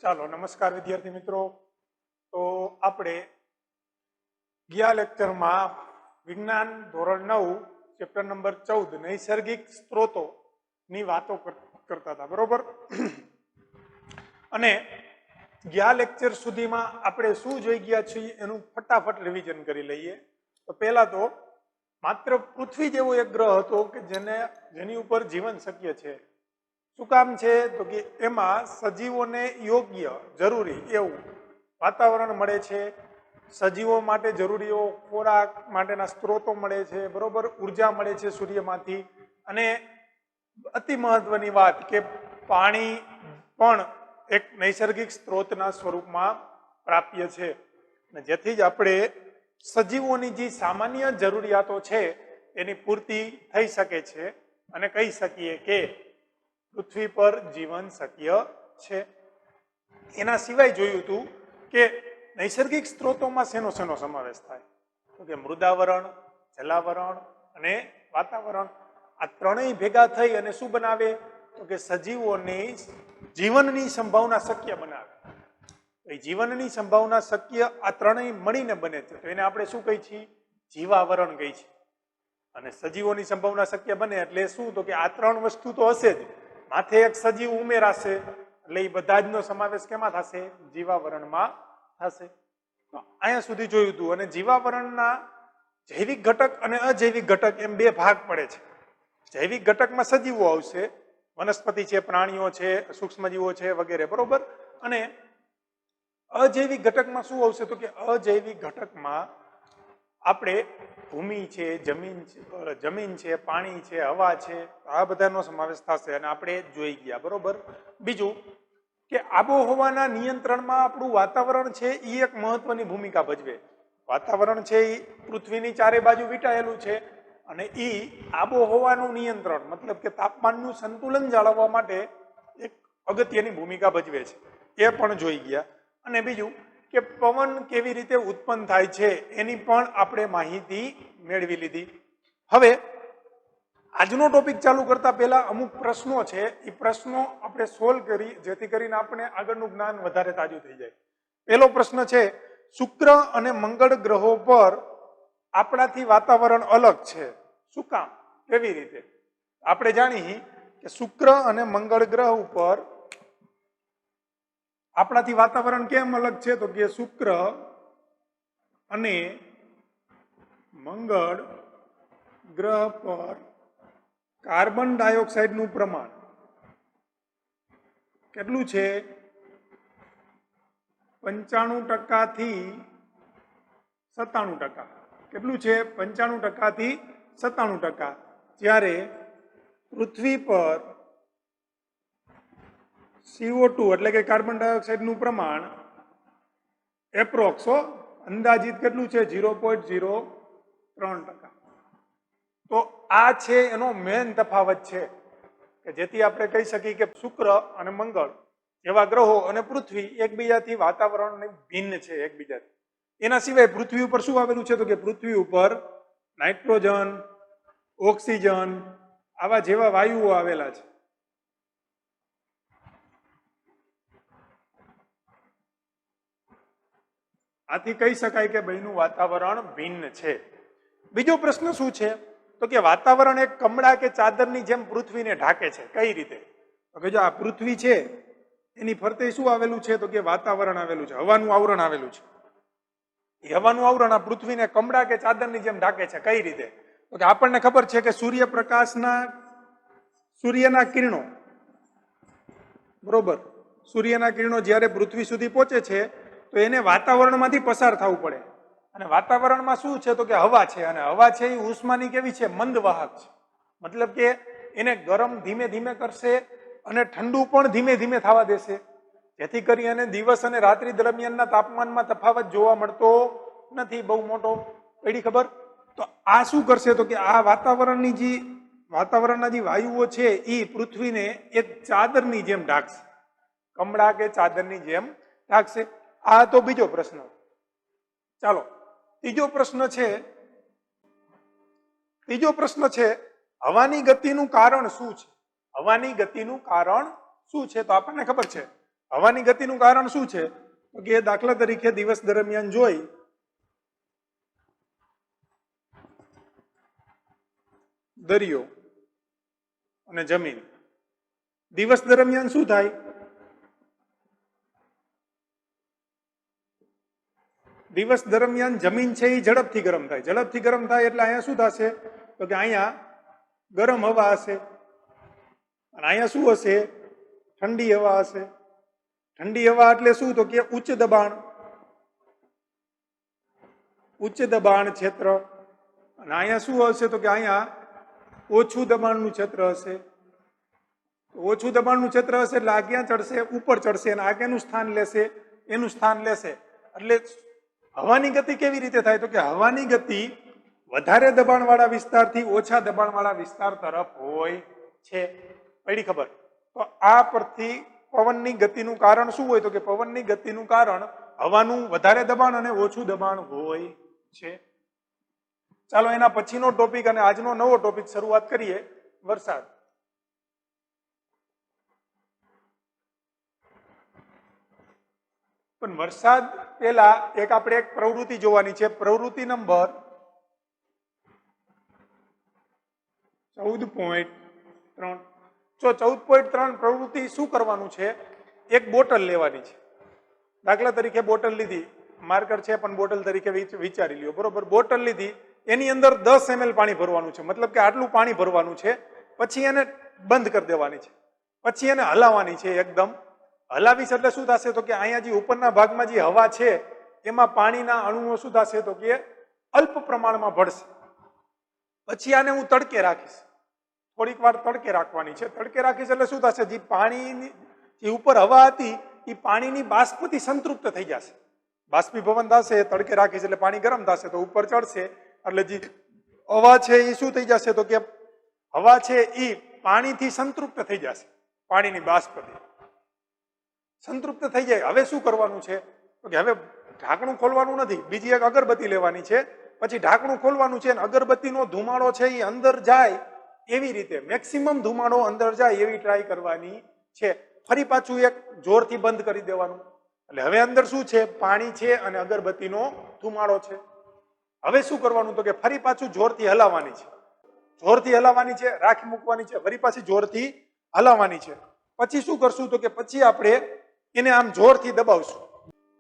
ચાલો નમસ્કાર વિદ્યાર્થી મિત્રો। તો આપણે ગયા લેક્ચરમાં વિજ્ઞાન ધોરણ 9 ચેપ્ટર નંબર 14 નૈસર્ગિક સ્ત્રોતોની વાતો કરતા હતા, બરોબર। અને ગયા લેક્ચર સુધીમાં આપણે શું જોઈ ગયા છીએ એનું ફટાફટ રિવિઝન કરી લઈએ। તો પહેલા તો માત્ર પૃથ્વી જેવો એક ગ્રહ હતો કે જેની ઉપર જીવન શક્ય છે। શું કામ છે? તો કે એમાં સજીવોને યોગ્ય જરૂરી એવું વાતાવરણ મળે છે, સજીવો માટે જરૂરી એવો ખોરાક માટેના સ્ત્રોતો મળે છે, બરોબર, ઉર્જા મળે છે સૂર્યમાંથી, અને અતિ મહત્વની વાત કે પાણી પણ એક નૈસર્ગિક સ્ત્રોતના સ્વરૂપમાં પ્રાપ્ય છે, અને જેથી જ આપણે સજીવોની જે સામાન્ય જરૂરિયાતો છે એની પૂર્તિ થઈ શકે છે અને કહી શકીએ કે પૃથ્વી પર જીવન શક્ય છે। એના સિવાય જોયું હતું કે નૈસર્ગિક સ્ત્રોતોમાં શેનો સમાવેશ થાય? તો કે મૃદાવરણ, જલાવરણ અને વાતાવરણ, આ ત્રણેય ભેગા થઈ અને શું બનાવે? તો કે સજીવોની જીવનની સંભાવના શક્ય બનાવે। એ જીવનની સંભાવના શક્ય આ ત્રણેય મળીને બને છે, તો એને આપણે શું કહી છીએ? જીવાવરણ કહી છીએ। અને સજીવોની સંભાવના શક્ય બને એટલે શું? તો કે આ ત્રણ વસ્તુ તો હશે જ, માથે એક સજીવ ઉમેરાશે એટલે એ બધા જ નો સમાવેશ કેમાં થશે? જીવાવરણમાં થશે। તો અહીંયા સુધી જોયું હતું। અને જીવાવરણના જૈવિક ઘટક અને અજૈવિક ઘટક એમ બે ભાગ પડે છે। જૈવિક ઘટકમાં સજીવો આવશે, વનસ્પતિ છે, પ્રાણીઓ છે, સૂક્ષ્મજીવો છે વગેરે, બરોબર। અને અજૈવિક ઘટકમાં શું આવશે? તો કે અજૈવિક ઘટકમાં આપણે ભૂમિ છે, જમીન છે, પાણી છે, હવા છે, આ બધાનો સમાવેશ થશે અને આપણે જોઈ ગયા, બરોબર। બીજું કે આબોહવાના નિયંત્રણમાં આપણું વાતાવરણ છે એ એક મહત્વની ભૂમિકા ભજવે। વાતાવરણ છે એ પૃથ્વીની ચારે બાજુ વીંટાયેલું છે અને એ આબોહવાનું નિયંત્રણ મતલબ કે તાપમાનનું સંતુલન જાળવવા માટે એક અગત્યની ભૂમિકા ભજવે છે, એ પણ જોઈ ગયા। અને બીજું કે પવન કેવી રીતે ઉત્પન્ન થાય છે એની પણ આપણે માહિતી મેળવી લીધી। હવે આજનો ટોપિક ચાલુ કરતા પહેલા અમુક પ્રશ્નો છે, એ પ્રશ્નો આપણે સોલ્વ કરી જેથી કરીને આપણે આગળનું જ્ઞાન વધારે તાજું થઈ જાય। પહેલો પ્રશ્ન છે, શુક્ર અને મંગળ ગ્રહો પર આપણાથી વાતાવરણ અલગ છે, શું કામ? કેવી રીતે? આપણે જાણીએ કે શુક્ર અને મંગળ ગ્રહ ઉપર આપણાથી વાતાવરણ કેમ અલગ છે? તો કે શુક્ર અને મંગળ ગ્રહ પર કાર્બન ડાયોક્સાઇડનું પ્રમાણ કેટલું છે? 95% થી 97%। કેટલું છે? 95% થી 97%। જ્યારે પૃથ્વી પર CO2 એટલે કે કાર્બન ડાયોક્સાઇડનું પ્રમાણ એપ્રોક્સ અંદાજિત કેટલું છે? 0.03%। તો આ છે એનો મેન તફાવત છે કે જેથી આપણે કહી શકીએ કે શુક્ર અને મંગળ જેવા ગ્રહો અને પૃથ્વી એકબીજાથી વાતાવરણ ભિન્ન છે એકબીજાથી। એના સિવાય પૃથ્વી ઉપર શું આવેલું છે? તો કે પૃથ્વી ઉપર નાઇટ્રોજન, ઓક્સિજન આવા જેવા વાયુઓ આવેલા છે। આથી કહી શકાય કે બેનું વાતાવરણ ભિન્ન છે। બીજો પ્રશ્ન શું છે? તો કે વાતાવરણ એક કમળા કે ચાદરની જેમ પૃથ્વીને ઢાકે છે, કઈ રીતે? તો કે જો આ પૃથ્વી છે એની ફરતે શું આવેલું છે? તો કે વાતાવરણ આવેલું છે, હવાનું આવરણ આવેલું છે। એ હવાનું આવરણ આ પૃથ્વીને કમળા કે ચાદરની જેમ ઢાકે છે, કઈ રીતે? તો કે આપણને ખબર છે કે સૂર્યના કિરણો, બરોબર, સૂર્યના કિરણો જ્યારે પૃથ્વી સુધી પહોંચે છે તો એને વાતાવરણમાંથી પસાર થવું પડે, અને વાતાવરણમાં શું છે? તો કે હવા છે, અને હવા છે એ ઉષ્માની કેવી છે? મંદ વાહક છે। મતલબ કે એને ગરમ ધીમે ધીમે કરશે અને ઠંડુ પણ ધીમે ધીમે થવા દેશે, જેથી કરી અને દિવસ અને રાત્રિ દરમિયાનના તાપમાનમાં તફાવત જોવા મળતો નથી બહુ મોટો। પડી ખબર? તો આ શું કરશે? તો કે આ વાતાવરણના જે વાયુઓ છે એ પૃથ્વીને એક ચાદરની જેમ ઢાંકશે, કમળા કે ચાદરની જેમ ઢાંકશે। આ તો બીજો પ્રશ્ન। ચાલો ત્રીજો પ્રશ્ન છે હવાની ગતિનું કારણ શું છે? હવાની ગતિનું કારણ શું છે? તો આપણને ખબર છે હવાની ગતિનું કારણ શું છે? તો કે દાખલા તરીકે દિવસ દરમિયાન જોઈ દરિયો અને જમીન. દિવસ દરમિયાન શું થાય? દિવસ દરમિયાન જમીન છે એ ઝડપથી ગરમ થાય. ઝડપથી ગરમ થાય એટલે અહીંયા શું થશે? તો કે અહીંયા ગરમ હવા હશે અને અહીંયા શું હશે? ઠંડી હવા હશે. ઠંડી હવા એટલે શું? તો કે ઉચ્ચ દબાણ. ઉચ્ચ દબાણ ક્ષેત્ર. અને અહીંયા શું હશે? તો કે અહીંયા ઓછું દબાણનું ક્ષેત્ર હશે. ઓછું દબાણનું ક્ષેત્ર હશે એટલે આ ક્યાં ચડશે? ઉપર ચડશે અને આ ક્યાંનું સ્થાન લેશે? એનું સ્થાન લેશે. એટલે હવાની ગતિ કેવી રીતે થાય? તો કે હવાની ગતિ વધારે દબાણવાળા વિસ્તારથી ઓછા દબાણવાળા વિસ્તાર તરફ હોય છે. પડી ખબર? તો આ પરથી પવનની ગતિનું કારણ શું હોય? તો કે પવનની ગતિનું કારણ હવાનું વધારે દબાણ અને ઓછું દબાણ હોય છે. ચાલો એના પછીનો ટોપિક અને આજનો નવો ટોપિક શરૂઆત કરીએ. વરસાદ. પણ વરસાદ પહેલા આપણે એક પ્રવૃત્તિ જોવાની છે. પ્રવૃત્તિ નંબર 14.3. જો 14.3 પ્રવૃત્તિ શું કરવાનું છે? એક બોટલ લેવાની છે. દાખલા તરીકે બોટલ લીધી, માર્કર છે પણ બોટલ તરીકે વિચારી લ્યો. બરોબર, બોટલ લીધી, એની અંદર 10 ml પાણી ભરવાનું છે. મતલબ કે આટલું પાણી ભરવાનું છે. પછી એને બંધ કરી દેવાની છે. પછી એને હલાવવાની છે. એકદમ હલાવીશ એટલે શું થશે? તો કે અહીંયા જે ઉપરના ભાગમાં જે હવા છે એમાં પાણીના અણુઓ શું થશે? તો કે અલ્પ પ્રમાણમાં ભળશે. પછી આને હું તડકે રાખીશ. થોડીક વાર તડકે રાખવાની છે. તડકે રાખીશ એટલે શું થશે? જે પાણીની જે ઉપર હવા હતી એ પાણીની બાષ્પથી સંતૃપ્ત થઈ જશે. બાષ્પીભવન થશે. તડકે રાખીશ એટલે પાણી ગરમ થશે તો ઉપર ચડશે. એટલે જે હવા છે એ શું થઈ જશે? તો કે હવા છે એ પાણીથી સંતૃપ્ત થઈ જશે. પાણીની બાષ્પથી સંતૃપ્ત થઈ જાય. હવે શું કરવાનું છે? તો કે હવે ઢાંકણું ખોલવાનું નથી. બીજી એક અગરબત્તી લેવાની છે. પછી ઢાંકણું ખોલવાનું છે અને અગરબત્તીનો ધુમાડો છે એ અંદર જાય એવી રીતે મેક્સિમમ ધુમાડો અંદર જાય એવી ટ્રાય કરવાની છે. ફરી પાછું એક જોરથી બંધ કરી દેવાનું. એટલે હવે અંદર શું છે? પાણી છે અને અગરબત્તીનો ધુમાડો છે. હવે શું કરવાનું? તો કે ફરી પાછું જોરથી હલાવવાની છે. જોરથી હલાવવાની છે. રાખી મૂકવાની છે. ફરી પાછી જોરથી હલાવવાની છે. પછી શું કરશું? તો કે પછી આપણે એને આમ જોરથી દબાવશું.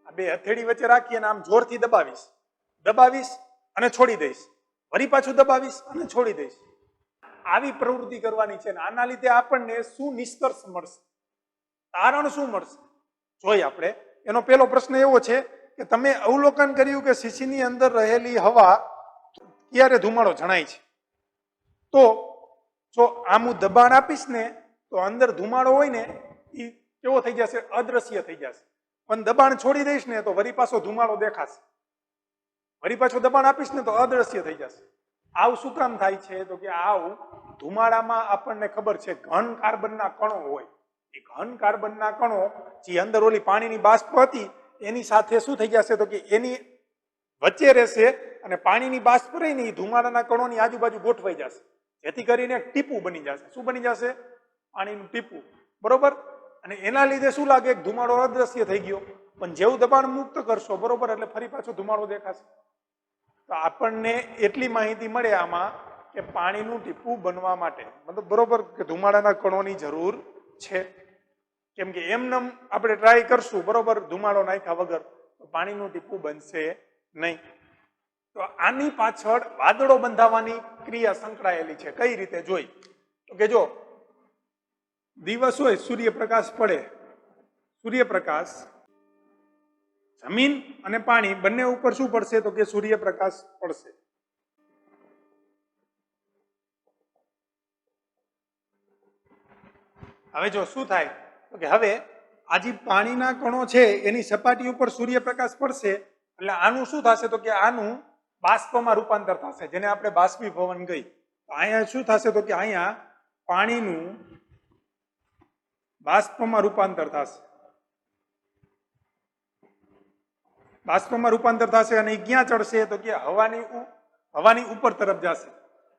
આ બે હથેળી વચ્ચે રાખી અને આમ જોરથી દબાવીશ અને છોડી દઈશ. ફરી પાછું દબાવીશ અને છોડી દઈશ. આવી પ્રવૃત્તિ કરવાની છે. આના લીધે આપણને શું નિષ્કર્ષ મળશે? તારણ શું મળશે? જોઈએ આપણે. એનો પહેલો પ્રશ્ન એવો છે કે તમે અવલોકન કર્યું કે શીશીની અંદર રહેલી હવા ક્યારે ધુમાડો જણાય છે? તો જો આમ હું દબાણ આપીશ ને તો અંદર ધુમાડો હોય ને એ કેવો થઈ જશે? અદ્રશ્ય થઈ જશે. પણ દબાણ છોડી દઈશ ને તો વળી પાછો ધુમાડો દેખાશે. વળી પાછું દબાણ આપીશ ને તો અદ્રશ્ય થઈ જશે. આવું શું કામ થાય છે? તો કે આવું ધુમાડામાં આપણને ખબર છે ઘન કાર્બનના કણો હોય. એ ઘન કાર્બનના કણો જે અંદર ઓલી પાણીની બાષ્પ હતી એની સાથે શું થઈ જશે? તો કે એની વચ્ચે રહેશે અને પાણીની બાષ્પ રહીને એ ધુમાડાના કણોની આજુબાજુ ગોઠવાઈ જશે. જેથી કરીને એક ટીપું બની જશે. શું બની જશે? પાણીનું ટીપું. બરોબર. અને એના લીધે શું લાગે? ધુમાડો અદ્રશ્ય થઈ ગયો. પણ જેવું દબાણ મુક્ત કરશો બરોબર એટલે ફરી પાછો ધુમાડો દેખાશે. તો આપણને એટલી માહિતી મળે આમાં કે પાણીનું ટીપું બનવા માટે મતલબ બરોબર કે ધુમાડાના કણોની જરૂર છે. કેમ કે એમનેમ આપણે ટ્રાય કરશું બરોબર ધુમાડો નાખ્યા વગર તો પાણીનું ટીપું બનશે નહીં. તો આની પાછળ વાદળો બંધાવવાની ક્રિયા સંકળાયેલી છે. કઈ રીતે જોઈ? તો કે જો દિવસ હોય, સૂર્યપ્રકાશ પડે, સૂર્યપ્રકાશ જમીન અને પાણી બંને ઉપર શું પડશે? તો કે સૂર્યપ્રકાશ પડશે. હવે જો શું થાય? તો કે હવે આ જે પાણીના કણો છે એની સપાટી ઉપર સૂર્યપ્રકાશ પડશે એટલે આનું શું થશે? તો કે આનું બાષ્પમાં રૂપાંતર થશે, જેને આપણે બાષ્પીભવન કહી. અહીંયા શું થશે? તો કે અહીંયા પાણીનું બાષ્પમાં રૂપાંતર થશે. બાષ્પમાં રૂપાંતર થશે અને એ ક્યાં ચડશે? તો કે હવાની ઉપર તરફ જશે.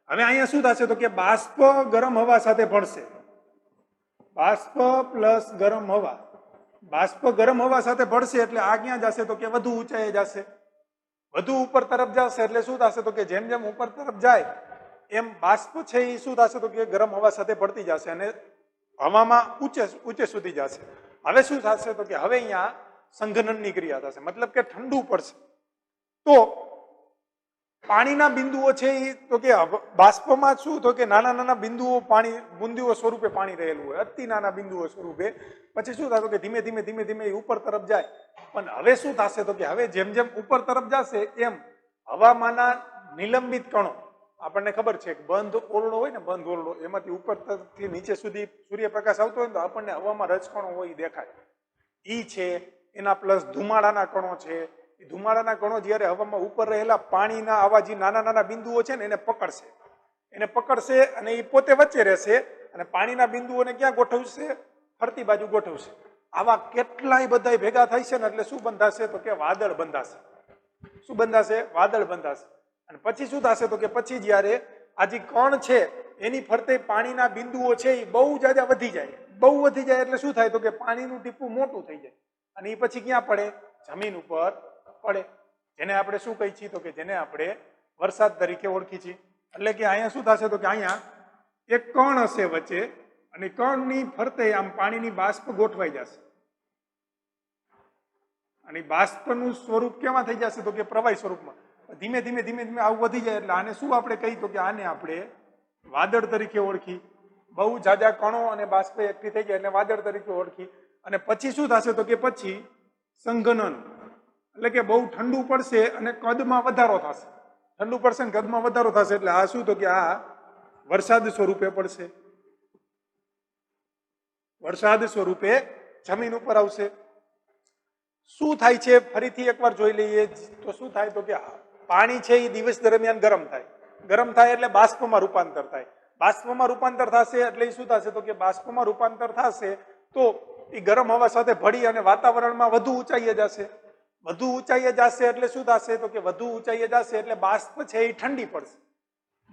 હવે અહીંયા શું થશે? તો કે બાષ્પ ગરમ હવા સાથે ભળશે. બાષ્પ પ્લસ ગરમ હવા બાષ્પ ગરમ હવા સાથે ભળશે એટલે આ ક્યાં જશે તો કે વધુ ઊંચાઈએ જશે, વધુ ઉપર તરફ જશે એટલે શું થશે તો કે જેમ જેમ ઉપર તરફ જાય એમ બાષ્પ છે એ શું થશે તો કે ગરમ હવા સાથે ભળતી જશે અને હવામાં ઊંચે સુધી જશે. હવે શું થશે તો કે હવે અહીંયા સંઘનનની ક્રિયા થશે, મતલબ કે ઠંડુ પડશે. તો પાણીના બિંદુઓ છે એ તો કે બાષ્પમાં શું તો કે નાના નાના બિંદુઓ બુંદીઓ સ્વરૂપે પાણી રહેલું હોય, અતિ નાના બિંદુઓ સ્વરૂપે. પછી શું થશે કે ધીમે ધીમે ધીમે ધીમે એ ઉપર તરફ જાય. પણ હવે શું થશે તો કે હવે જેમ જેમ ઉપર તરફ જશે એમ હવામાંના નિલંબિત કણો, આપણને ખબર છે કે બંધ ઓરડો હોય ને, બંધ ઓરડો, એમાંથી ઉપર તરફથી નીચે સુધી સૂર્યપ્રકાશ આવતો હોય ને તો આપણને હવામાં રજકણો હોય એ દેખાય. ઈ છે એના પ્લસ ધુમાડાના કણો છે. એ ધુમાડાના કણો જ્યારે હવામાં ઉપર રહેલા પાણીના આવા જે નાના નાના બિંદુઓ છે ને એને પકડશે અને એ પોતે વચ્ચે રહેશે અને પાણીના બિંદુઓને ક્યાં ગોઠવશે? ફરતી બાજુ ગોઠવશે. આવા કેટલાય બધા ભેગા થાય છે ને એટલે શું બંધાશે તો કે વાદળ બંધાશે. શું બંધાશે? વાદળ બંધાશે. અને પછી શું થશે તો કે પછી જ્યારે આ જે કણ છે એની ફરતે પાણીના બિંદુઓ છે એ બહુ જાજા વધી જાય. બહુ વધી જાય એટલે શું થાય તો કે પાણીનું ટીપું મોટું થઈ જાય અને એ પછી ક્યાં પડે? જમીન ઉપર પડે. જેને આપણે શું કહી છીએ તો કે જેને આપણે વરસાદ તરીકે ઓળખી છીએ. એટલે કે અહીંયા શું થશે તો કે અહીંયા એક કણ હશે વચ્ચે અને કણની ફરતે આમ પાણીની બાષ્પ ગોઠવાઈ જશે અને બાષ્પનું સ્વરૂપ કેવા થઈ જશે તો કે પ્રવાહી સ્વરૂપમાં. ધીમે ધીમે ધીમે ધીમે આવું વધી જાય એટલે આને શું આપણે કહી તો કે આને આપણે વાદળ તરીકે ઓળખી. બહુ જાજા કણો અને બાષ્પ એકઠી થઈ જાય એટલે વાદળ તરીકે ઓળખી. અને પછી શું થશે તો કે પછી સંઘનન, એટલે કે બહુ ઠંડુ પડશે અને કદમાં વધારો થશે. ઠંડુ પડશે ને કદમાં વધારો થશે એટલે આ શું તો કે આ વરસાદ સ્વરૂપે પડશે. વરસાદ સ્વરૂપે જમીન ઉપર આવશે. શું થાય છે ફરીથી એકવાર જોઈ લઈએ તો શું થાય તો કે પાણી છે એ દિવસ દરમિયાન ગરમ થાય. ગરમ થાય એટલે બાષ્પમાં રૂપાંતર થાય. બાષ્પમાં રૂપાંતર થશે એટલે એ શું થશે તો કે બાષ્પમાં રૂપાંતર થશે તો એ ગરમ હવા સાથે ભળી અને વાતાવરણમાં વધુ ઊંચાઈએ જશે. વધુ ઊંચાઈએ જશે એટલે શું થશે તો કે વધુ ઊંચાઈએ જશે એટલે બાષ્પ છે એ ઠંડી પડશે.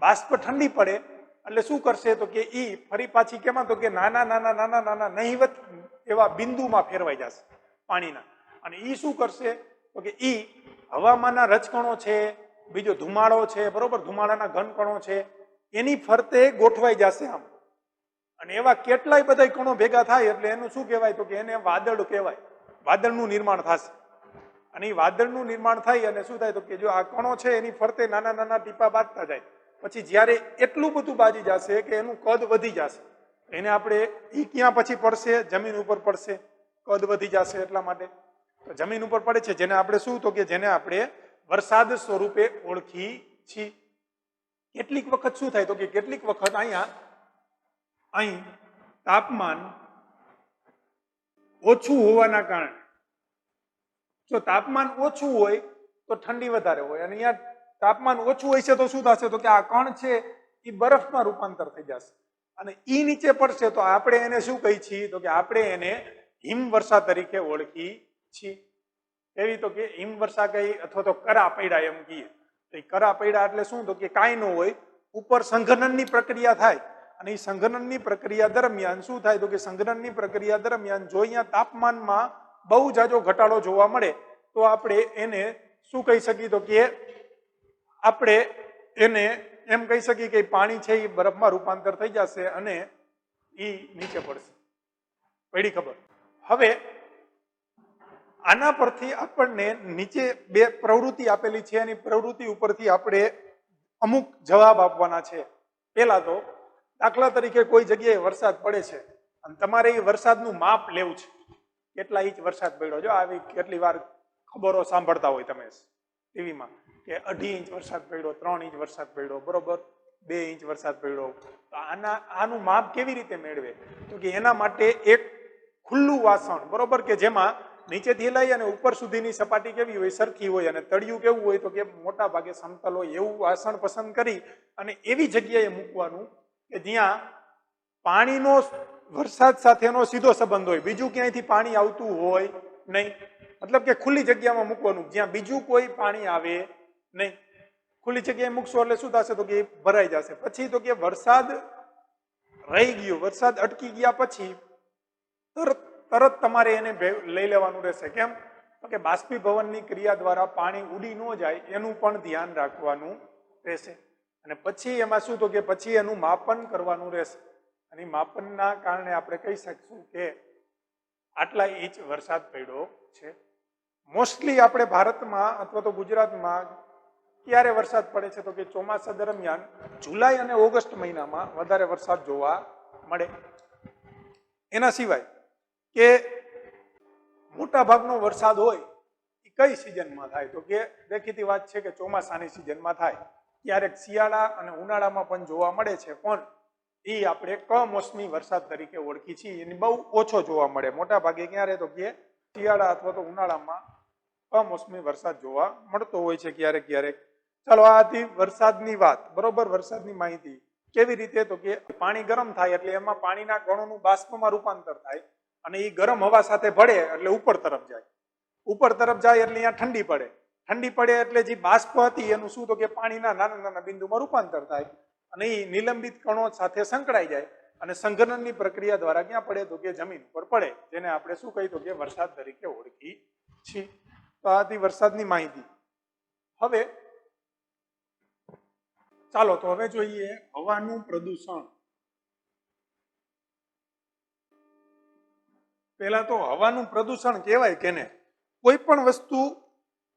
બાષ્પ ઠંડી પડે એટલે શું કરશે તો કે ઈ ફરી પાછી કેમાં તો કે નાના નાના નાના નાના નહિવત એવા બિંદુમાં ફેરવાઈ જશે પાણીના. અને ઈ શું કરશે તો કે ઈ હવામાંના રજકણો છે, બીજો ધુમાડો છે, બરોબર, ધુમાડાના ઘન કણો છે એની ફરતે ગોઠવાઈ જશે આમ. અને એવા કેટલાય બધા કણો ભેગા થાય એટલે એનું શું કહેવાય તો કે એને વાદળ કહેવાય. વાદળનું નિર્માણ થશે. અને એ વાદળનું નિર્માણ થાય અને શું થાય તો કે જો આ કણો છે એની ફરતે નાના નાના ટીપા બાંધતા જાય પછી જ્યારે એટલું બધું બાજી જશે કે એનું કદ વધી જશે એને આપણે ઈ ક્યાં પછી પડશે? જમીન ઉપર પડશે. કદ વધી જશે એટલા માટે તો જમીન ઉપર પડે છે, જેને આપણે શું તો કે જેને આપણે વરસાદ સ્વરૂપે ઓળખી છીએ. કેટલીક વખત શું થાય તો કે કેટલીક વખત અહીં તાપમાન ઓછું હોવાના કારણે, જો તાપમાન ઓછું હોય તો ઠંડી વધારે હોય અને અહીંયા તાપમાન ઓછું હોય છે તો શું થશે તો કે આ કણ છે એ બરફમાં રૂપાંતર થઈ જશે અને ઈ નીચે પડશે તો આપણે એને શું કહી છીએ તો કે આપણે એને હિમવર્ષા તરીકે ઓળખી છીએ. એવી તો કે હિમવર્ષા કઈ અથવા તો કરા પડ્યા એમ કહીએ. તો કરા પડ્યા એટલે શું તો કે કાંઈ ન હોય, ઉપર સંઘનનની પ્રક્રિયા થાય અને એ સંઘનનની પ્રક્રિયા દરમિયાન શું થાય તો કે સંઘનનની પ્રક્રિયા દરમિયાન જો અહીંયા તાપમાનમાં બહુ જાજો ઘટાડો જોવા મળે તો આપણે એને શું કહી શકીએ તો કે આપણે એને એમ કહી શકીએ કે પાણી છે એ બરફમાં રૂપાંતર થઈ જશે અને એ નીચે પડશે. પડી ખબર? હવે આના પરથી આપણને નીચે બે પ્રવૃત્તિ આપેલી છે અને પ્રવૃત્તિ ઉપરથી આપણે અમુક જવાબ આપવાના છે. પહેલા તો દાખલા તરીકે કોઈ જગ્યાએ વરસાદ પડે છે અને તમારે એ વરસાદનું માપ લેવું છે. કેટલા ઇંચ વરસાદ પડ્યો? જો આવી કેટલી વાર ખબરો સાંભળતા હોય તમે ટીવીમાં કે 2.5 ઇંચ વરસાદ પડ્યો, 3 ઇંચ વરસાદ પડ્યો, બરોબર, 2 ઇંચ વરસાદ પડ્યો. તો આનું માપ કેવી રીતે મેળવે તો કે એના માટે એક ખુલ્લું વાસણ, બરોબર, કે જેમાં નીચેથી લઈ અને ઉપર સુધીની સપાટી કેવી હોય? સરખી હોય અને તળિયું કેવું હોય તો કે મોટા ભાગે સમતલ હોય એવું વાસણ પસંદ કરી અને એવી જગ્યાએ મૂકવાનું કે જ્યાં પાણીનો વરસાદ સાથેનો સીધો સંબંધ હોય, બીજું ક્યાંયથી પાણી આવતું હોય નહીં. મતલબ કે ખુલ્લી જગ્યામાં મૂકવાનું જ્યાં બીજું કોઈ પાણી આવે નહીં. ખુલ્લી જગ્યાએ મૂકશો એટલે શું થશે તો કે ભરાઈ જશે. પછી તો કે વરસાદ રહી ગયો, વરસાદ અટકી ગયા પછી તરત તરત તમારે એને લઈ લેવાનું રહેશે. કેમ? તો કે બાષ્પીભવનની ક્રિયા દ્વારા પાણી ઉડી ન જાય એનું પણ ધ્યાન રાખવાનું રહેશે. અને પછી એમાં શું તો કે પછી એનું માપન કરવાનું રહેશે. અને માપનના કારણે આપણે કહી શકશું કે આટલા ઇંચ વરસાદ પડ્યો છે. મોસ્ટલી આપણે ભારતમાં અથવા તો ગુજરાતમાં ક્યારે વરસાદ પડે છે તો કે ચોમાસા દરમિયાન જુલાઈ અને ઓગસ્ટ મહિનામાં વધારે વરસાદ જોવા મળે. એના સિવાય કે મોટા ભાગનો વરસાદ હોય એ કઈ સિઝનમાં થાય તો કે દેખીતી વાત છે કે ચોમાસાની સિઝનમાં થાય. ક્યારેક શિયાળા અને ઉનાળામાં પણ જોવા મળે છે, પણ એ આપણે કમોસમી વરસાદ તરીકે ઓળખી છીએ. એની બહુ ઓછો જોવા મળે. મોટા ભાગે ક્યારે તો કે શિયાળા અથવા તો ઉનાળામાં કમોસમી વરસાદ જોવા મળતો હોય છે ક્યારેક ક્યારેક. ચાલો આ હતી વરસાદની વાત. બરોબર, વરસાદની માહિતી. કેવી રીતે તો કે પાણી ગરમ થાય એટલે એમાં પાણીના કણોનું બાષ્પમાં રૂપાંતર થાય અને એ ગરમ હવા સાથે ભળે એટલે ઉપર તરફ જાય. ઉપર તરફ જાય એટલે અહીંયા ઠંડી પડે. ઠંડી પડે એટલે જે બાષ્પ હતી એનું શું તો કે પાણીના નાના નાના બિંદુમાં રૂપાંતર થાય અને એ નિલંબિત કણો સાથે સંકળાઈ જાય અને સંઘનનની પ્રક્રિયા દ્વારા ક્યાં પડે તો કે જમીન ઉપર પડે, જેને આપણે શું કહી તો કે વરસાદ તરીકે ઓળખી છીએ. તો આ હતી વરસાદની માહિતી. હવે ચાલો તો હવે જોઈએ હવાનું પ્રદૂષણ. પહેલા તો હવાનું પ્રદૂષણ કહેવાય કેને? કોઈ પણ વસ્તુ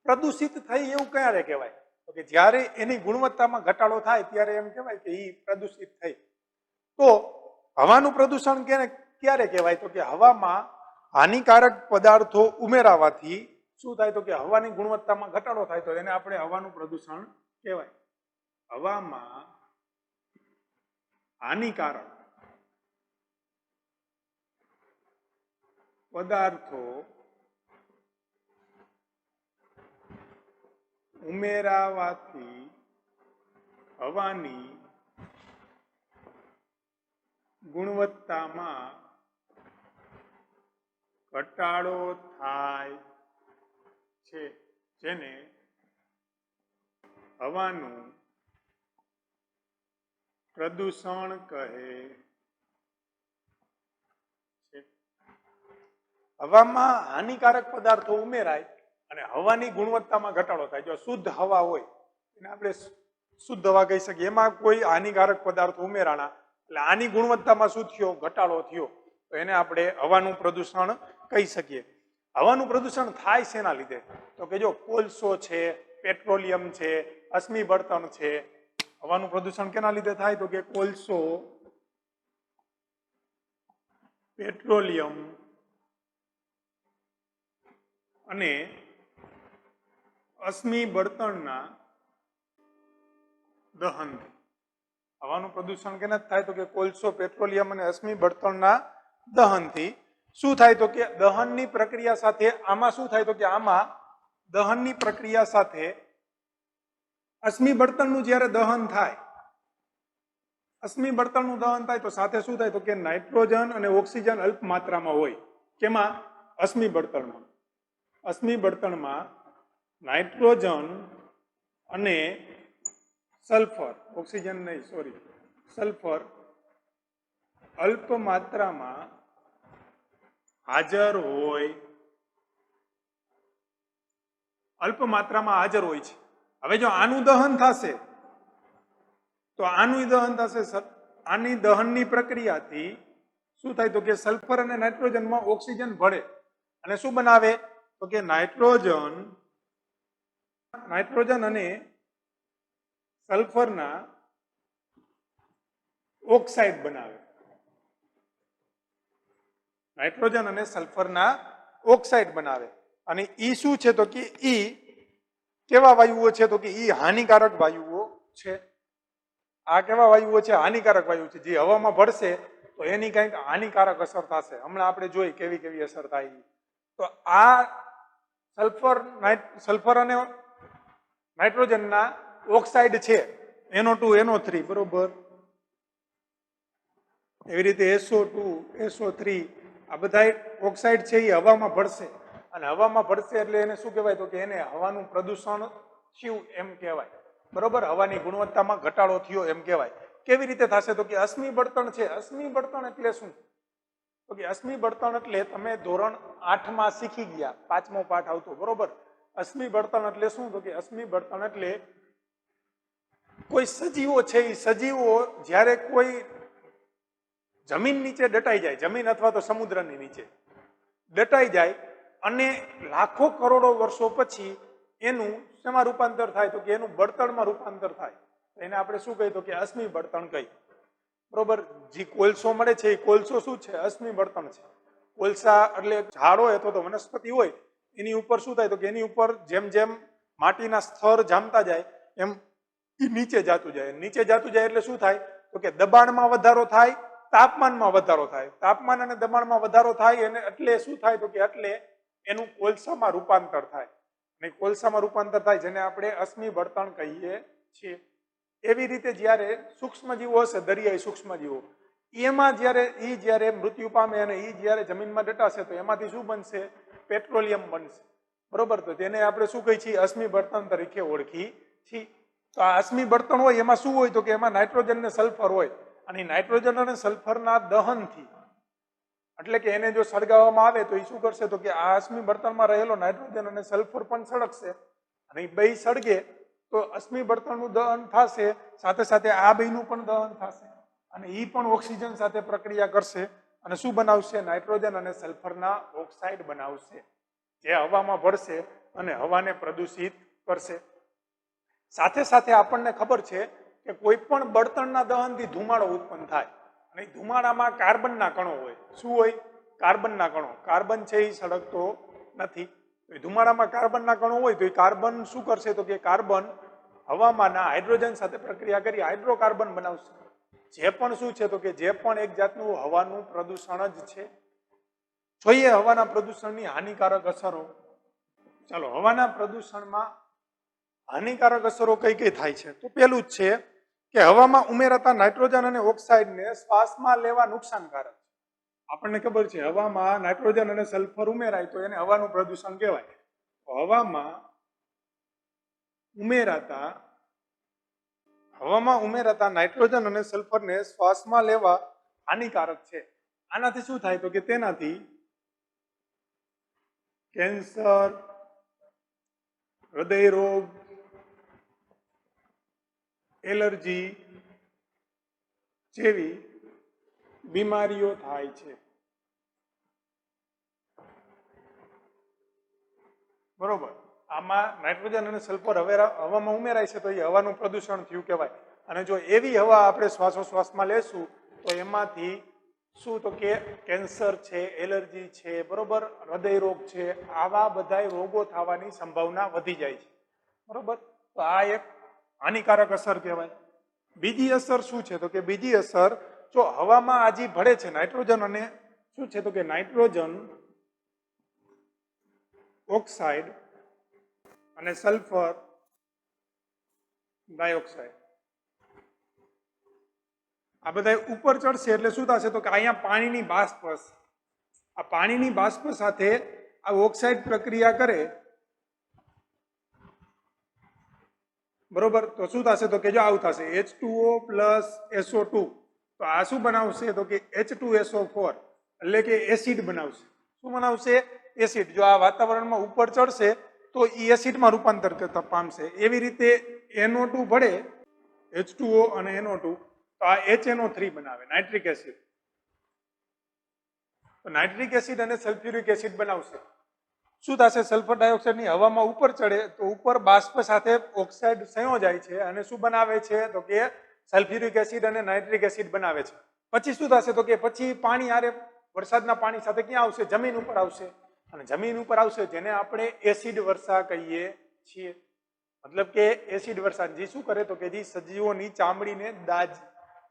પ્રદૂષિત થઈ એવું ક્યારે કહેવાય તો કે જ્યારે એની ગુણવત્તામાં ઘટાડો થાય ત્યારે એમ કહેવાય કે એ પ્રદૂષિત થઈ. તો હવાનું પ્રદૂષણ ક્યારે કહેવાય તો કે હવામાં હાનિકારક પદાર્થો ઉમેરાવાથી શું થાય તો કે હવાની ગુણવત્તામાં ઘટાડો થાય તો એને આપણે હવાનું પ્રદૂષણ કહેવાય. હવામાં હાનિકારક પદાર્થો ઉમેરાવાથી હવાની ગુણવત્તામાં ઘટાડો થાય છે, જેને હવાનું પ્રદૂષણ કહે છે. હવામાં હાનિકારક પદાર્થો ઉમેરાય અને હવાની ગુણવત્તામાં ઘટાડો થાય. જો શુદ્ધ હવા હોય એને આપણે શુદ્ધ હવા કહી શકીએ. એમાં કોઈ હાનિકારક પદાર્થો ઉમેરાણા એટલે આની ગુણવત્તામાં શું થયો? ઘટાડો થયો. તો એને આપણે હવાનું પ્રદૂષણ કહી શકીએ. હવાનું પ્રદૂષણ થાય શેના લીધે તો કે જો કોલસો છે, પેટ્રોલિયમ છે, અશ્મિ બળતણ છે. હવાનું પ્રદૂષણ કેના લીધે થાય તો કે કોલસો, પેટ્રોલિયમ અને અશ્મિ બળતણના દહનથી. હવાનું પ્રદૂષણ કેના થાય તો કે કોલસો, પેટ્રોલિયમ અને અશ્મિ બળતણના દહનથી. શું થાય તો કે દહનની પ્રક્રિયા સાથે આમાં શું થાય તો કે આમાં દહનની પ્રક્રિયા સાથે અશ્મિ બળતણનું જ્યારે દહન થાય, અશ્મિ બળતણનું દહન થાય તો સાથે શું થાય તો કે નાઇટ્રોજન અને ઓક્સિજન અલ્પ માત્રામાં હોય. કેમાં? અશ્મિ બળતણમાં. અશ્મિ બળતણમાં નાઇટ્રોજન અને સલ્ફર, ઓક્સિજન નહીં સોરી, સલ્ફર અલ્પ માત્રામાં હાજર હોય. અલ્પ માત્રામાં હાજર હોય છે. હવે જો આનું દહન થશે તો આનું દહન થશે. આની દહનની પ્રક્રિયાથી શું થાય તો કે સલ્ફર અને નાઇટ્રોજનમાં ઓક્સિજન ભળે અને શું બનાવે તો કે નાઇટ્રોજન અને સલ્ફરના ઓક્સાઇડ બનાવે. નાઇટ્રોજન અને સલ્ફરના ઓક્સાઇડ બનાવે. અને ઈ શું છે તો કે ઈ કેવા વાયુઓ છે તો કે ઈ હાનિકારક વાયુઓ છે. આ કેવા વાયુઓ છે? હાનિકારક વાયુ છે. જે હવામાં ભળશે તો એની કંઈક હાનિકારક અસર થશે. હમણાં આપણે જોઈ કેવી કેવી અસર થાય. તો આ સલ્ફર અને નાઇટ્રોજનના ઓક્સાઇડ છે, NO2 NO3 બરોબર. એવી રીતે SO2 SO3 આ બધા ઓક્સાઇડ છે એ હવામાં ભળશે અને હવામાં ભળશે એટલે એને શું કહેવાય તો કે એને હવાનું પ્રદૂષણ થયું એમ કહેવાય. બરોબર, હવાની ગુણવત્તામાં ઘટાડો થયો એમ કહેવાય. કેવી રીતે થશે તો કે અશ્મિ બળતણ છે. અશ્મિ બળતણ એટલે શું તો કે અશ્મિ બળતણ એટલે તમે ધોરણ 8 માં શીખી ગયા, 5મો પાઠ આવતો, બરોબર. અશ્મિ બળતણ એટલે શું? તો કે અશ્મિ બળતણ એટલે કોઈ સજીવો છે, એ સજીવો જ્યારે કોઈ જમીન નીચે દટાઈ જાય, જમીન અથવા તો સમુદ્રની નીચે દટાઈ જાય અને લાખો કરોડો વર્ષો પછી એનું શેમાં રૂપાંતર થાય? તો કે એનું બળતણમાં રૂપાંતર થાય. એને આપણે શું કહીએ? તો કે અશ્મિ બળતણ કહીએ, બરોબર. જે કોલસો મળે છે એ કોલસો શું છે? અશ્મિ બળતણ છે. કોલસા એટલે ઝાડ હોય અથવા તો વનસ્પતિ હોય, એની ઉપર શું થાય? તો કે એની ઉપર જેમ જેમ માટીના સ્તર જામતા જાય એમ એ નીચે જતું જાય. નીચે જતું જાય એટલે શું થાય? તો કે દબાણમાં વધારો થાય, તાપમાનમાં વધારો થાય. તાપમાન અને દબાણમાં વધારો થાય એને એટલે શું થાય? તો કે એટલે એનું કોલસામાં રૂપાંતર થાય. અને કોલસામાં રૂપાંતર થાય જેને આપણે અશ્મિ બળતણ કહીએ છીએ. એવી રીતે જ્યારે સૂક્ષ્મજીવો હશે, દરિયાઈ સૂક્ષ્મજીવો, એમાં જ્યારે મૃત્યુ પામે અને એ જ્યારે જમીનમાં દટાશે તો એમાંથી શું બનશે? પેટ્રોલિયમ બનશે, બરોબર. તો તેને આપણે શું કહીએ છીએ? અશ્મિ બળતણ તરીકે ઓળખી છીએ. તો આ અશ્મિ બળતણ હોય એમાં શું હોય? તો કે એમાં નાઇટ્રોજન ને સલ્ફર હોય, અને નાઇટ્રોજન અને સલ્ફરના દહનથી, એટલે કે એને જો સળગાવવામાં આવે તો એ શું કરશે? તો કે આ અશ્મિ બળતણમાં રહેલો નાઇટ્રોજન અને સલ્ફર પણ સળગશે, અને એ બે સળગે તો અશ્મિ બળતણનું દહન થશે, સાથે સાથે આ બેનું પણ દહન થશે, અને એ પણ ઓક્સિજન સાથે પ્રક્રિયા કરશે અને શું બનાવશે? નાઇટ્રોજન અને સલ્ફરના ઓક્સાઇડ બનાવશે, જે હવામાં ભળશે અને હવાને પ્રદૂષિત કરશે. સાથે સાથે આપણને ખબર છે કે કોઈ પણ બળતણના દહનથી ધુમાડો ઉત્પન્ન થાય, અને ધુમાડામાં કાર્બનના કણો હોય. શું હોય? કાર્બનના કણો. કાર્બન છે એ સળગતો નથી. ધુમાડામાં કાર્બનના કણો હોય તો એ કાર્બન શું કરશે? તો કે કાર્બન હવામાંના હાઇડ્રોજન સાથે પ્રક્રિયા કરી હાઇડ્રોકાર્બન બનાવશે. જે પણ શું છે? તો કે જે પણ એક જાતનું હવાનું પ્રદૂષણ જ છે. જોઈએ હવાના પ્રદૂષણની હાનિકારક અસરો. ચાલો, હવાના પ્રદૂષણમાં હાનિકારક અસરો કઈ કઈ થાય છે? તો પેલું જ છે કે હવામાં ઉમેરાતા નાઇટ્રોજન અને ઓક્સાઇડને શ્વાસમાં લેવા નુકસાનકારક. આપણને ખબર છે હવામાં નાઇટ્રોજન અને સલ્ફર ઉમેરાય તો એને હવાનું પ્રદૂષણ કહેવાય. હવામાં ઉમેરાતા નાઇટ્રોજન અને સલ્ફરને શ્વાસમાં લેવા હાનિકારક છે. આનાથી શું થાય? તો કે તેનાથી કેન્સર, હૃદય રોગ, એલર્જી જેવી બીમારીઓ થાય છે, બરોબર. આમાં નાઇટ્રોજન અને સલ્ફર હવામાં ઉમેરાય છે તો એ હવાનું પ્રદૂષણ થયું કહેવાય. અને જો એવી હવા આપણે શ્વાસોશ્વાસમાં લેશું તો એમાંથી શું? તો કે કેન્સર છે, એલર્જી છે, બરોબર, હૃદય રોગ છે, આવા બધા રોગો થવાની સંભાવના વધી જાય છે, બરોબર. તો આ એક હાનિકારક અસર કહેવાય. બીજી અસર શું છે? તો કે બીજી અસર, જો હવામાં આજી ભળે છે નાઇટ્રોજન અને શું છે? તો કે નાઇટ્રોજન ઓક્સાઇડ અને સલ્ફર ડાયોક્સાઇડ, આ બધા ઉપર ચડશે એટલે શું થશે? તો કે અહીંયા પાણીની બાષ્પ હશે. આ પાણીની બાષ્પ સાથે આ ઓક્સાઇડ પ્રક્રિયા કરે, બરોબર. તો શું થશે? તો કે જો આવું થશે H2O + SO2. તો આ શું બનાવશે? તો કે H2SO4, એટલે કે એસિડ બનાવશે. શું બનાવશે? એસિડ. જો આ વાતાવરણમાં ઉપર ચડશે તો એ એસિડમાં રૂપાંતર પામશે. એવી રીતે NO2 ભળે, H2O અને NO2, તો આ HNO3 બનાવે, નાઇટ્રિક એસિડ. તો નાઇટ્રિક એસિડ અને સલ્ફ્યુરિક એસિડ બનાવશે. શું થશે? સલ્ફર ડાયોક્સાઇડની હવામાં ઉપર ચડે તો ઉપર બાષ્પ સાથે ઓક્સાઇડ સંયોજાય છે અને શું બનાવે છે? તો કે સલ્ફ્યુરિક એસિડ અને નાઇટ્રિક એસિડ બનાવે છે. પછી શું થશે? તો કે પછી પાણી હારે વરસાદના પાણી સાથે ક્યાં આવશે? જમીન ઉપર આવશે. અને જમીન ઉપર આવશે જેને આપણે એસિડ વર્ષા કહીએ છીએ. મતલબ કે એસિડ વર્ષા જે શું કરે? તો કે જે સજીવોની ચામડીને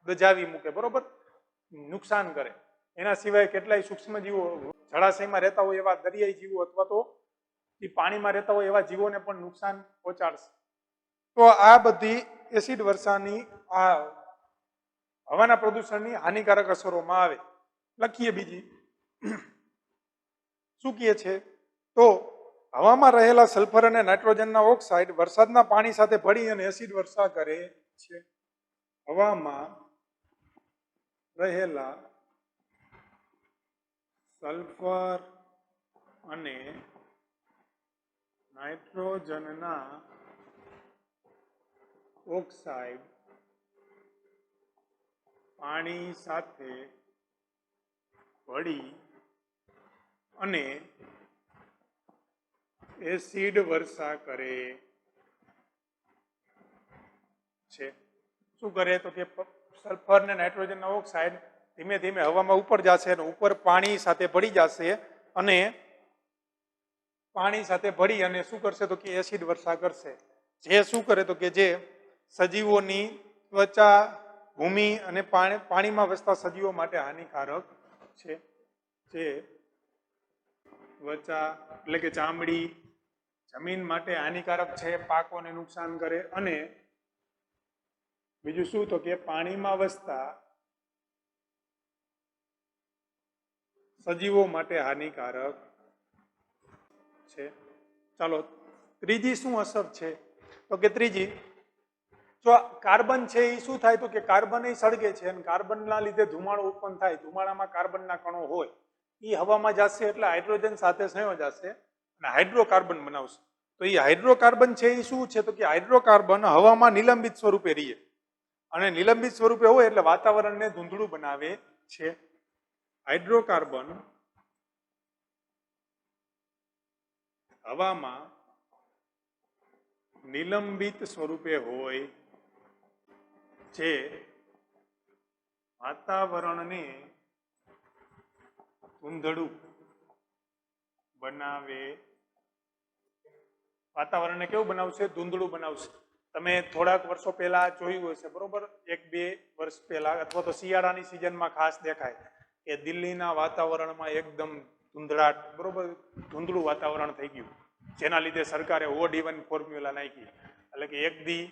દજાવી મૂકે, બરોબર, નુકસાન કરે. એના સિવાય કેટલાય સૂક્ષ્મજીવો જળાશયમાં રહેતા હોય એવા દરિયાઈ જીવો અથવા તો એ પાણીમાં રહેતા હોય એવા જીવોને પણ નુકસાન પહોંચાડશે. તો આ બધી એસિડ વર્ષાની આ હવાના પ્રદૂષણની હાનિકારક અસરોમાં આવે. લખીએ બીજી શું કહે છે? તો હવામાં રહેલા સલ્ફર અને નાઇટ્રોજનના ઓક્સાઇડ વરસાદના પાણી સાથે ભળી અને એસિડ વર્ષા કરે છે. હવામાં રહેલા સલ્ફર અને નાઇટ્રોજનના ઓક્સાઇડ પાણી સાથે ભળી અને એસિડ વર્ષા કરે છે. શું કરે તો કે સલ્ફર ને નાઇટ્રોજનના ઓક્સાઇડ ધીમે ધીમે હવામાં ઉપર જશે અને ઉપર પાણી સાથે ભળી જશે અને પાણી સાથે ભળી અને શું કરશે તો કે એસિડ વર્ષા કરશે. જે શું કરે તો કે જે સજીવોની ત્વચા, ભૂમિ અને પાણીમાં વસતા સજીવો માટે હાનિકારક છે. જે ત્વચા એટલે કે ચામડી, જમીન માટે હાનિકારક છે, પાકોને નુકસાન કરે અને બીજું શું તો કે પાણીમાં વસતા સજીવો માટે હાનિકારક છે. ચાલો ત્રીજી શું અસર છે તો કે ત્રીજી, જો કાર્બન છે એ શું થાય તો કે કાર્બન એ સળગે છે અને કાર્બનના લીધે ધુમાડો ઉત્પન્ન થાય. ધુમાડામાં કાર્બનના કણો હોય એ હવામાં જશે એટલે હાઇડ્રોજન સાથે સંયોજાશે અને હાઇડ્રોકાર્બન બનાવશે. તો એ હાઇડ્રોકાર્બન છે એ શું છે તો કે હાઇડ્રોકાર્બન હવામાં નિલંબિત સ્વરૂપે રહીએ અને નિલંબિત સ્વરૂપે હોય એટલે વાતાવરણને ધૂંધળું બનાવે છે. હાઇડ્રોકાર્બન હવામાં નિલંબિત સ્વરૂપે હોય જે વાતાવરણને ધૂંધળું બનાવે. વાતાવરણને કેવું બનાવશે? ધૂંધળું બનાવશે. તમે થોડાક વર્ષો પહેલા જોયું હશે, બરોબર, 1-2 વર્ષ પહેલા અથવા તો શિયાળાની સિઝનમાં ખાસ દેખાય કે દિલ્હીના વાતાવરણમાં એકદમ ધૂંધળાટ, બરોબર, ધૂંધળું વાતાવરણ થઈ ગયું, જેના લીધે સરકારે ઓડ ઇવન ફોર્મ્યુલા નાખી. એટલે કે એક દી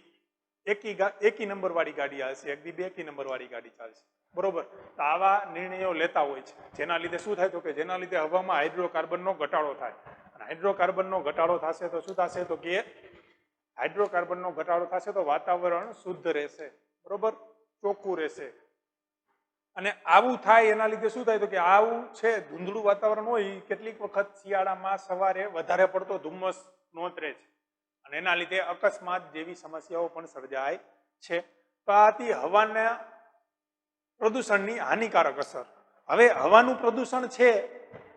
એકી નંબર વાળી ગાડી આવશે, એક દી બેકી નંબર વાળી ગાડી ચાલશે, બરોબર. તો આવા નિર્ણયો લેતા હોય છે, જેના લીધે શું થાય તો કે જેના લીધે હવામાં હાઇડ્રોકાર્બનનો ઘટાડો થાય. અને હાઇડ્રોકાર્બનનો ઘટાડો થશે તો શું થશે તો કે હાઇડ્રોકાર્બનનો ઘટાડો થશે તો વાતાવરણ શુદ્ધ રહેશે, બરોબર, ચોખ્ખું રહેશે. અને આવું થાય એના લીધે શું થાય તો કે આવું છે ધૂંધળું વાતાવરણ હોય, કેટલીક વખત શિયાળામાં સવારે વધારે પડતો ધુમ્મસ નોતરે છે અને એના લીધે અકસ્માત જેવી સમસ્યાઓ પણ સર્જાય છે. તો આથી હવાના પ્રદૂષણની હાનિકારક અસર. હવે હવાનું પ્રદૂષણ છે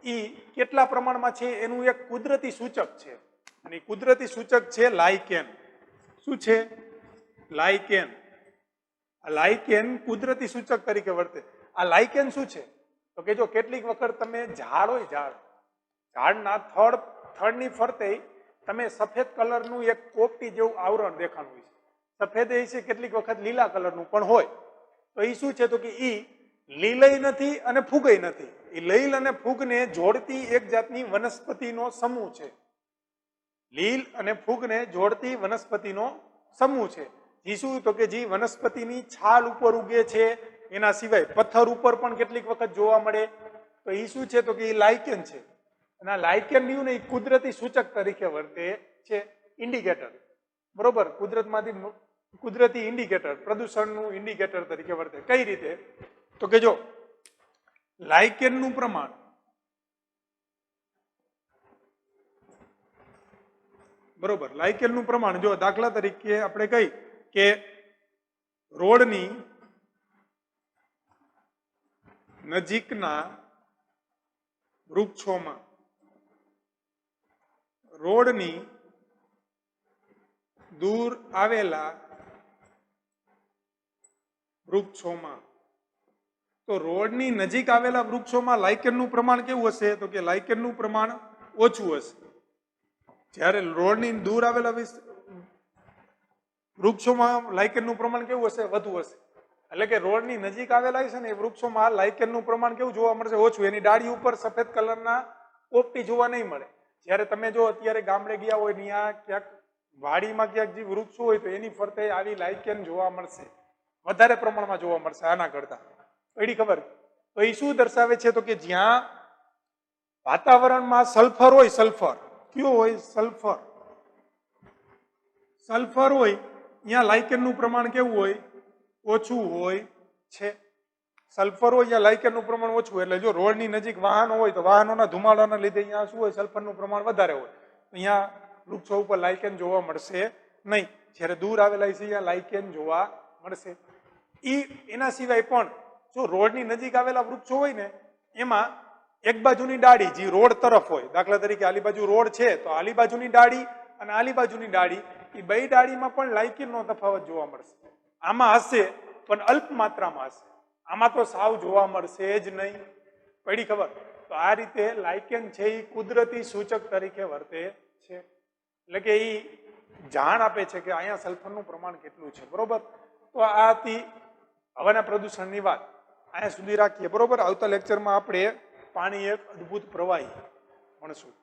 એ કેટલા પ્રમાણમાં છે એનું એક કુદરતી સૂચક છે અને કુદરતી સૂચક છે લાઇકેન. શું છે? લાઇકેન. આ લાઇકેન કુદરતી સૂચક તરીકે વર્તે. આ લાઇકેન શું છે તો કે જો કેટલીક વખત તમે ઝાડ હોય, ઝાડના થડની ફરતે તમે સફેદ કલરનું એક પોપટી જેવું આવરણ દેખાણું હોય છે. સફેદ એ છે, કેટલીક વખત લીલા કલરનું પણ હોય. તો એ શું છે તો કે એ લીલય નથી અને ફૂગય નથી. એ લીલ અને ફૂગને જોડતી એક જાતની વનસ્પતિનો સમૂહ છે. લીલ અને ફૂગને જોડતી વનસ્પતિનો સમૂહ છે. જે શું તો કે જે વનસ્પતિની છાલ ઉપર ઉગે છે, એના સિવાય પથ્થર ઉપર પણ કેટલીક વખત જોવા મળે. તો એ શું છે તો કે એ લાઇકેન છે. અને આ લાઇકેન રહ્યું ને એ કુદરતી સૂચક તરીકે વર્તે છે, ઇન્ડિકેટર, બરોબર, કુદરતી ઇન્ડિકેટર, પ્રદૂષણનું ઇન્ડિકેટર તરીકે વર્તે. કઈ રીતે તો કે જો લાઇકેનનું પ્રમાણ બરોબર, લાઇકેનનું પ્રમાણ જો દાખલા તરીકે આપણે કહી કે રોડની નજીકના વૃક્ષોમાં, રોડની દૂર આવેલા વૃક્ષોમાં, તો રોડની નજીક આવેલા વૃક્ષોમાં લાઇકેનનું પ્રમાણ કેવું હશે તો કે લાઇકેનનું પ્રમાણ ઓછું હશે. જ્યારે રોડની દૂર આવેલા વૃક્ષોમાં લાઇકેનનું પ્રમાણ કેવું હશે? વધુ હશે. એટલે કે રોડની નજીક આવેલા છે ને એ વૃક્ષોમાં લાઇકેનનું પ્રમાણ કેવું જોવા મળશે? ઓછું. એની ડાળી ઉપર સફેદ કલરના પોપટી જોવા નહીં મળે. જ્યારે તમે જો અત્યારે ગામડે ગયા હોય ત્યાં ક્યાંક વાડીમાં ક્યાંક જે વૃક્ષો હોય તો એની ફરતે આવી લાઇકેન જોવા મળશે, વધારે પ્રમાણમાં જોવા મળશે આના કરતા. એની ખબર? તો એ શું દર્શાવે છે તો કે જ્યાં વાતાવરણમાં સલ્ફર હોય, સલ્ફર કયો હોય? સલ્ફર. સલ્ફર હોય ત્યાં લાઇકેનનું પ્રમાણ કેવું હોય? ઓછું હોય છે. સલ્ફર હોય ત્યાં લાઇકેનનું પ્રમાણ ઓછું, એટલે જો રોડની નજીક વાહનો હોય તો વાહનોના ધુમાડાના લીધે અહીંયા શું હોય, સલ્ફરનું પ્રમાણ વધારે હોય. અહીંયા વૃક્ષો ઉપર લાઇકેન જોવા મળશે નહીં. જ્યારે દૂર આવેલા છે ત્યાં લાઇકેન જોવા મળશે. એના સિવાય પણ જો રોડની નજીક આવેલા વૃક્ષો હોય ને એમાં એક બાજુની ડાળી જે રોડ તરફ હોય, દાખલા તરીકે આલી બાજુ રોડ છે તો આલી બાજુની ડાળી અને આલી બાજુની ડાળી, એ બે ડાળીમાં પણ લાઇકેનનો તફાવત જોવા મળશે. આમાં હશે પણ અલ્પ માત્રામાં હશે, આમાં તો સાવ જોવા મળશે જ નહીં. પડી ખબર? તો આ રીતે લાઇકેન છે એ કુદરતી સૂચક તરીકે વર્તે છે, એટલે કે એ જાણ આપે છે કે અહીંયા સલ્ફરનું પ્રમાણ કેટલું છે. બરોબર? તો આ હતી હવાના પ્રદૂષણની વાત. અહીંયા સુધી રાખીએ. બરોબર? આવતા લેક્ચરમાં આપણે પાણી એક અદ્ભુત પ્રવાહી ભણશું.